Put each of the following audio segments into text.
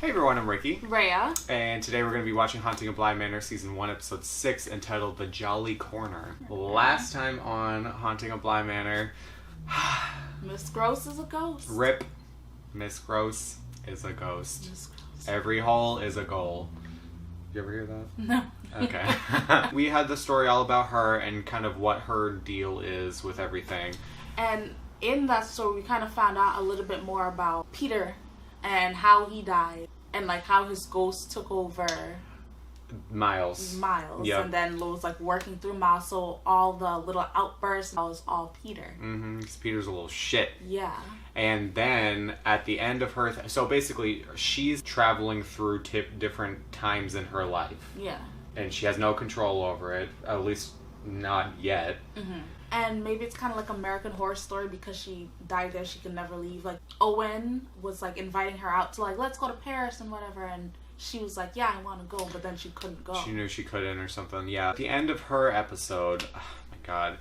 Hey everyone, I'm Ricky. Rhea. And today we're going to be watching Haunting of Bly Manor Season 1, Episode 6, entitled The Jolly Corner. Last time on Haunting of Bly Manor... Miss Gross is a ghost. Rip. Miss Gross is a ghost. Miss Gross. Every hole is a goal. You ever hear that? No. Okay. We had the story all about her and kind of what her deal is with everything. And in that story, we kind of found out a little bit more about Peter and how he died. And like how his ghost took over Miles. Yep. And then was like working through Miles, so all the little outbursts was all Peter. Because Peter's a little shit. Yeah. And then at the end of her... so basically, she's traveling through different times in her life. Yeah. And she has no control over it, at least not yet. Mm-hmm. And maybe it's kind of like American Horror Story because she died there, she could never leave. Like, Owen was, like, inviting her out to, like, let's go to Paris and whatever, and she was like, yeah, I want to go, but then she couldn't go. She knew she couldn't or something, yeah. At the end of her episode, oh my god,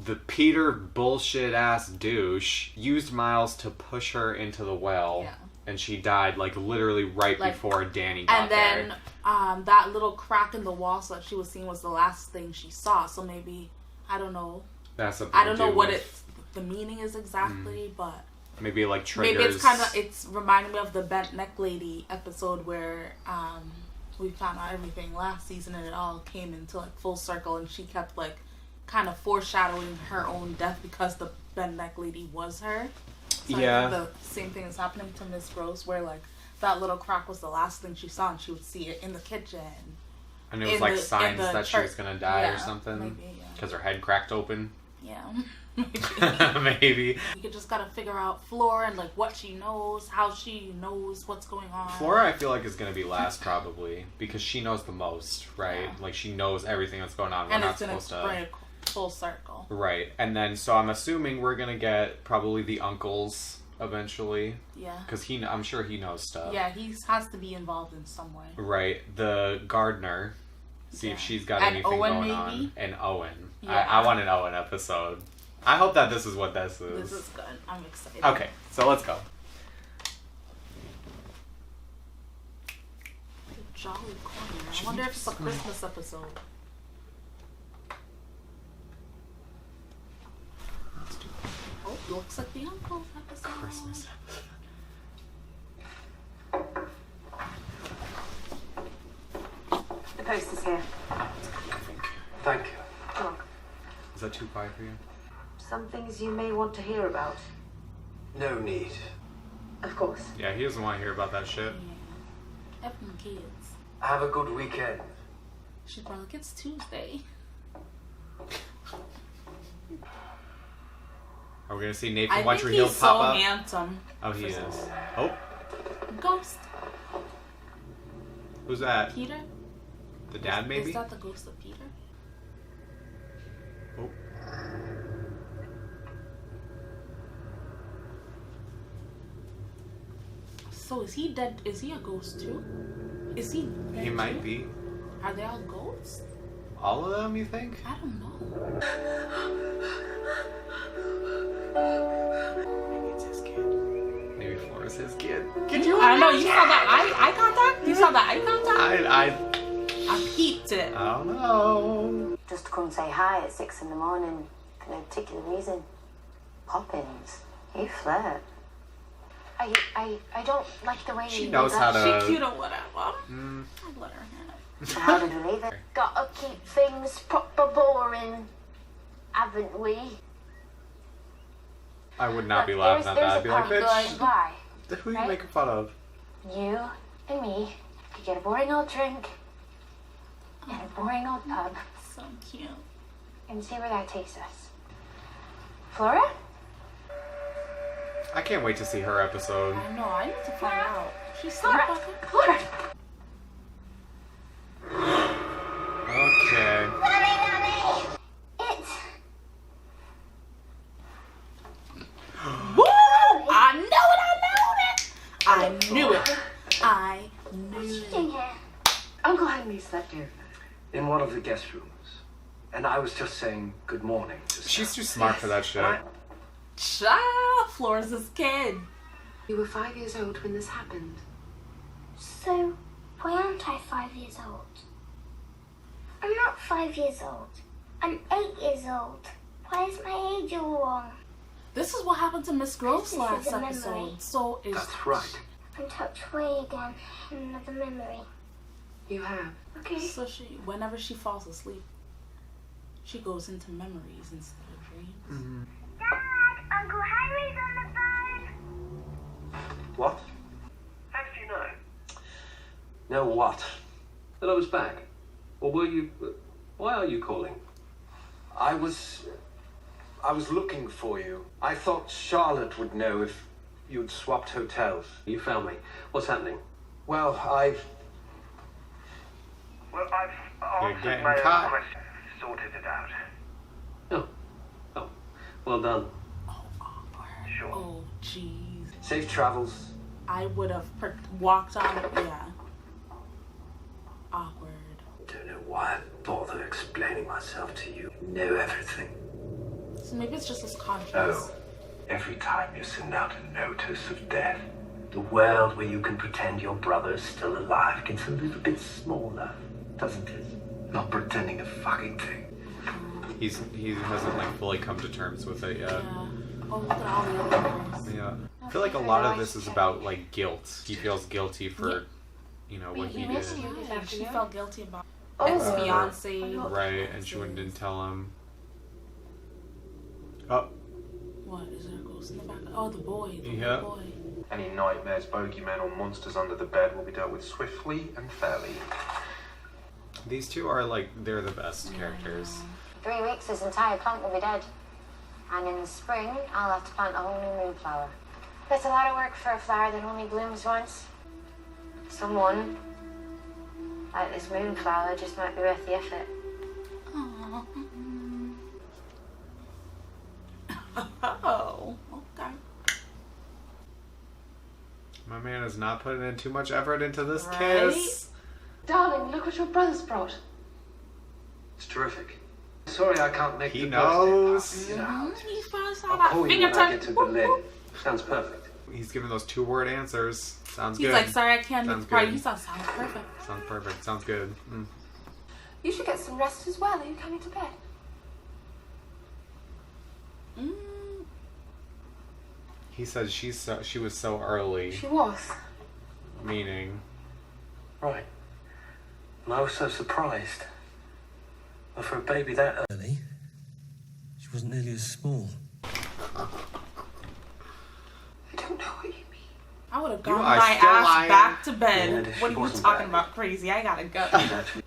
the Peter bullshit-ass douche used Miles to push her into the well. Yeah. And she died, like, literally right before Danny got there. And then that little crack in the wall so that she was seeing was the last thing she saw, so maybe... I don't know. That's something I don't know what the meaning is exactly, but maybe like triggers. Maybe it's reminding me of the bent neck lady episode where we found out everything last season and it all came into like full circle, and she kept like kind of foreshadowing her own death because the bent neck lady was her. So yeah. I think the same thing is happening to Miss Rose, where like that little crack was the last thing she saw, and she would see it in the kitchen. And it was like signs that she was gonna die or something. Maybe, yeah. Because her head cracked open. Yeah. Maybe. You just gotta figure out Flora and like what she knows, how she knows what's going on. Flora, I feel like, is gonna be last probably because she knows the most, right? Yeah. Like she knows everything that's going on. And it's gonna bring it full circle. Right, and then so I'm assuming we're gonna get probably the uncles eventually. Yeah. Because I'm sure he knows stuff. Yeah, he has to be involved in some way. Right, the gardener. See if she's got anything Owen, going maybe? on. And Owen. Yeah. I want an Owen episode. I hope that this is what this is. This is good. I'm excited. Okay, so let's go. The Jolly Corner. I wonder if it's a Christmas episode. Oh, looks like the Uncle's episode. Christmas episode. The post is here. I think. Thank you. Come on. Is that too quiet for you? Some things you may want to hear about. No need. Of course. Yeah, he doesn't want to hear about that shit. Yeah. Effing kids. Have a good weekend. She's probably like, it's Tuesday. Are we gonna see Nathan One Tree Hill pop so up? Handsome. Oh, he is. Oh, Ghost. who's that? Peter? The dad, maybe? Is that the ghost of Peter? Oh. So is he dead? Is he a ghost too? Is he dead He might too? be. Are they all ghosts? All of them, you think? I don't know. Maybe it's his kid. Maybe Flora's his kid. I know, you saw that eye contact? You saw that eye contact? I peeped it. I don't know. Just to come say hi at 6 in the morning for no particular reason. Poppins, you flirt. I don't like the way She you knows do how that. to... She cute or whatever. Mm. I'll let her have it. So how did we leave it? Gotta keep things proper boring, haven't we? I would not be Look, laughing at that. I'd be like, there's a pub bitch, going by. who are you right? making fun of? You and me could get a boring old drink at a boring old pub So cute. and see where that takes us. Flora? I can't wait to see her episode. I know, I need to find out. She's Flora! sleepwalking? Flora! Okay. It's... Woo! I knew it! I knew What's she it. doing here? Uncle Henry slept here. In one of the guest rooms. And I was just saying good morning to She's Sam. too smart for that shit. Child, Flora's his kid. You were 5 years old when this happened. years old. I'm not 5 years old. I'm 8 years old. Why is my age all wrong? This is what happened to Miss Groves This last is a memory. episode. So is That's right. I'm tucked away again in another memory. You have. Okay. So whenever she falls asleep, she goes into memories instead of dreams. Dad, Uncle Henry's on the phone. What? How did you know? Know what? That I was back? Or were you... Why are you calling? I was looking for you. I thought Charlotte would know if you'd swapped hotels. You found me. What's happening? Well, Well, I've You're getting caught. question. Sorted it out. Oh, well done. Oh, awkward. Sure. Oh, jeez. safe travels. I would have walked on it. Yeah. Awkward. Don't know why I bother explaining myself to you. Know everything. So maybe it's just his conscience. Oh, every time you send out a notice of death, the world where you can pretend your brother's still alive gets a little bit smaller, doesn't it? Not pretending a fucking thing. He hasn't like fully come to terms with it yet. Yeah. Oh, look at all the other girls. Yeah. I feel like a lot of this is about like guilt. He feels guilty for, you know, what he did. Yeah, she felt guilty about Oh. ex-fiance. Right, and she didn't tell him. Oh, What? Is there a ghost in the back? Oh, the boy. The Yeah. little boy. Any nightmares, bogeymen, or monsters under the bed will be dealt with swiftly and fairly. these two are like, they're the best characters. 3 weeks, this entire plant will be dead. And in the spring, I'll have to plant a whole new moonflower. That's a lot of work for a flower that only blooms once. Someone, like this moonflower, just might be worth the effort. Oh, okay. My man is not putting in too much effort into this Right? kiss. Darling, look what your brother's brought. It's terrific. Sorry I can't make He the knows. birthday party, you know. He probably saw I'll that call you finger when I get touch. to Berlin. Sounds perfect. He's giving those 2-word answers. Sounds He's good. like, sorry, I can't make Sounds the party. good. He sounds perfect. Sounds perfect. Sounds good. Mm. You should get some rest as well. Are you coming to bed? Mm. He says she was so early, She was. meaning Right. And I was so surprised. But for a baby that early, she wasn't nearly as small. I don't know what you mean. I would have You gone are my still ass lying. back to Yeah, bed. she What are you wasn't talking bad. about? Crazy. I gotta go.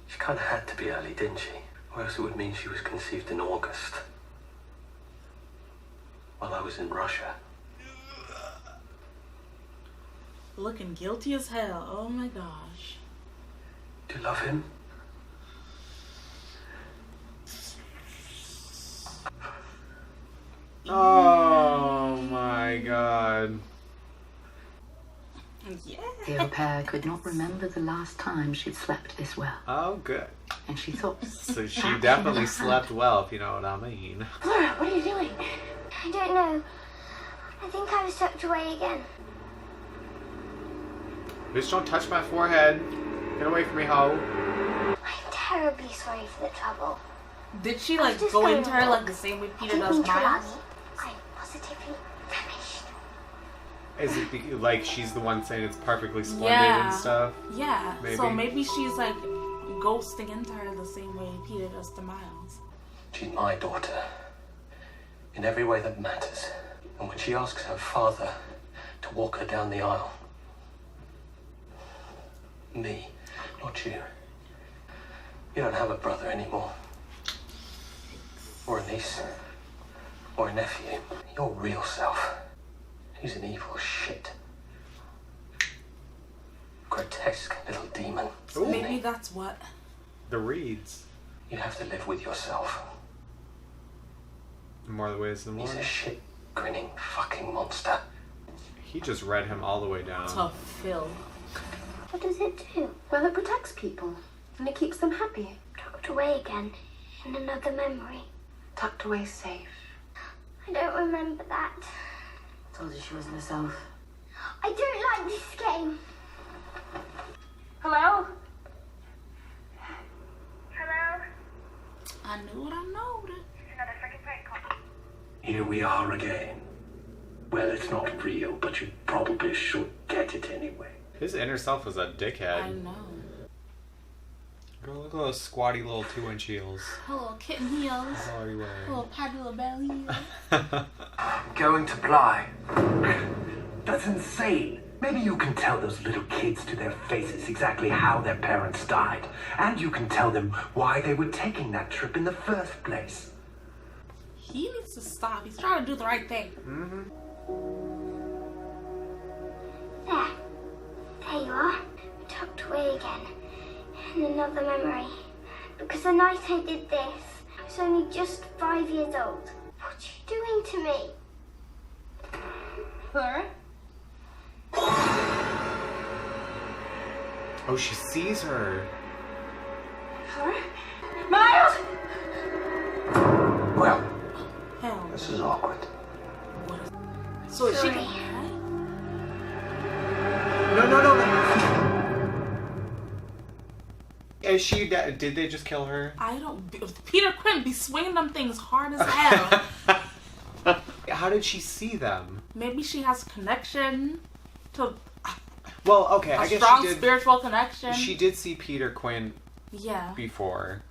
She kind of had to be early, didn't she? Or else it would mean she was conceived in August. While I was in Russia. Looking guilty as hell. Oh my gosh. Do you love him? oh my god. Yeah. The au pair could not remember the last time she'd slept this well, Oh, good. and she thought, So she definitely slept well, if you know what I mean. Flora, what are you doing? I don't know. I think I was tucked away again. Bitch, don't touch my forehead. Get away from me, ho. I'm terribly sorry for the trouble. Did she like Just go going into her on. like the same way I Peter didn't does mean to alarm Miles? you. I'm positively famished. Is it like she's the one saying it's perfectly splendid Yeah. and stuff? Yeah. Maybe. So maybe she's like ghosting into her the same way Peter does to Miles. She's my daughter. In every way that matters. And when she asks her father to walk her down the aisle, me, not you. You don't have a brother anymore. Or a niece. Or a nephew. Your real self. He's an evil shit. Grotesque little demon. So maybe that's what. The Reeds. You have to live with yourself. In more ways than one. He's a shit grinning fucking monster. He just read him all the way down. To Phil. What does it do? Well, it protects people, and it keeps them happy. Tucked away again in another memory. Tucked away safe. I don't remember that. told you she wasn't herself. I don't like this game. Hello? Here we are again. Well, it's not real, but you probably should get it anyway. His inner self was a dickhead. I know. Girl, look at those squatty little 2-inch heels. Hello, kitten heels. How are you wearing? Little patty little belly. Going to Bly. That's insane. Maybe you can tell those little kids to their faces exactly how their parents died. And you can tell them why they were taking that trip in the first place. He needs to stop. He's trying to do the right thing. Mm-hmm. There you are. Tucked away again. And another memory. Because the night I did this, I was only just 5 years old. What are you doing to me? Flora? Oh, she sees her. Flora? Miles! Well, Hell. this is awkward. So is she... Sorry. No. Is she dead? Did they just kill her? I don't... Peter Quinn be swinging them things hard as hell. How did she see them? Maybe she has a connection to... Well, okay, a I guess strong she did. spiritual connection. She did see Peter Quinn Yeah. before,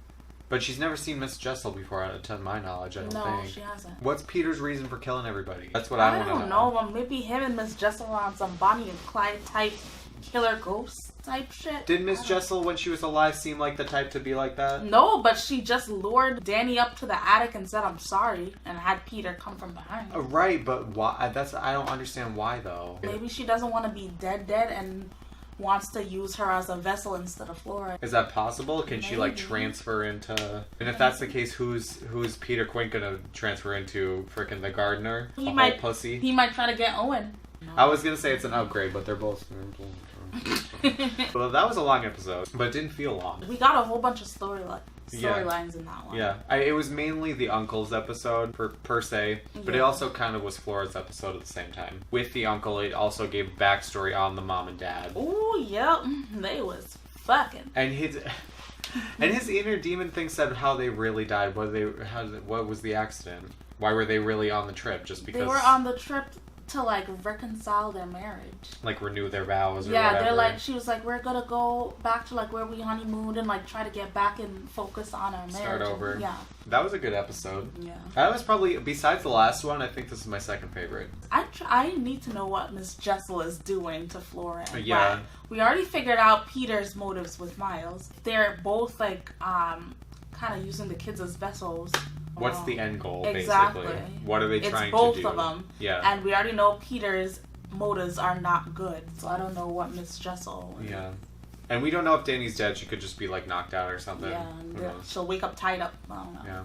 but she's never seen Miss Jessel before, to my knowledge. I don't No, think. she hasn't. What's Peter's reason for killing everybody? That's what I want to know. don't know. Well, maybe him and Miss Jessel are on some Bonnie and Clyde type killer ghost type shit. Did Miss Jessel, when she was alive, seem like the type to be like that? No, but she just lured Danny up to the attic and said, "I'm sorry," and had Peter come from behind. Right, but why? I don't understand why though. Maybe she doesn't want to be dead and wants to use her as a vessel instead of Flora. Is that possible? Can she like Maybe. transfer into? And if that's the case, who's Peter Quinn gonna transfer into? Frickin' the gardener? He The might whole pussy? He might try to get Owen. I was gonna say it's an upgrade, but they're both. Well, that was a long episode, but it didn't feel long. We got a whole bunch of storylines Yeah. in that one. Yeah, it was mainly the uncle's episode per se, but it Yeah. also kind of was Flora's episode at the same time. With the uncle, it also gave backstory on the mom and dad. Ooh, yep. They was fucking. And his inner demon thing said how they really died. What was the accident? Why were they really on the trip? Just because They were on the trip to like reconcile their marriage. like renew their vows or Yeah, whatever. they're like, she was like, we're gonna go back to like where we honeymooned and like try to get back and focus on our marriage. Start over. Yeah. That was a good episode. Yeah. That was probably, besides the last one, I think this is my second favorite. I need to know what Miss Jessel is doing to Flora. And Yeah. Brad. We already figured out Peter's motives with Miles. They're both like kind of using the kids as vessels. What's the end goal, Exactly. basically? What are they trying It's both to do? of them. Yeah. And we already know Peter's motives are not good. So I don't know what Miss Jessel. Yeah. And we don't know if Danny's dead. She could just be like knocked out or something. Yeah. Who knows? She'll wake up tied up. I don't know. Yeah.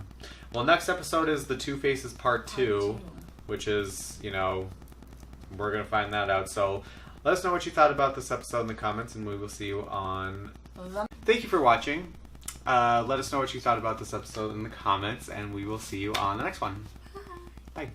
Well, next episode is the Two Faces Part 2, which is, we're going to find that out. So let us know what you thought about this episode in the comments, and we will see you on... Thank you for watching. Let us know what you thought about this episode in the comments, and we will see you on the next one. Bye.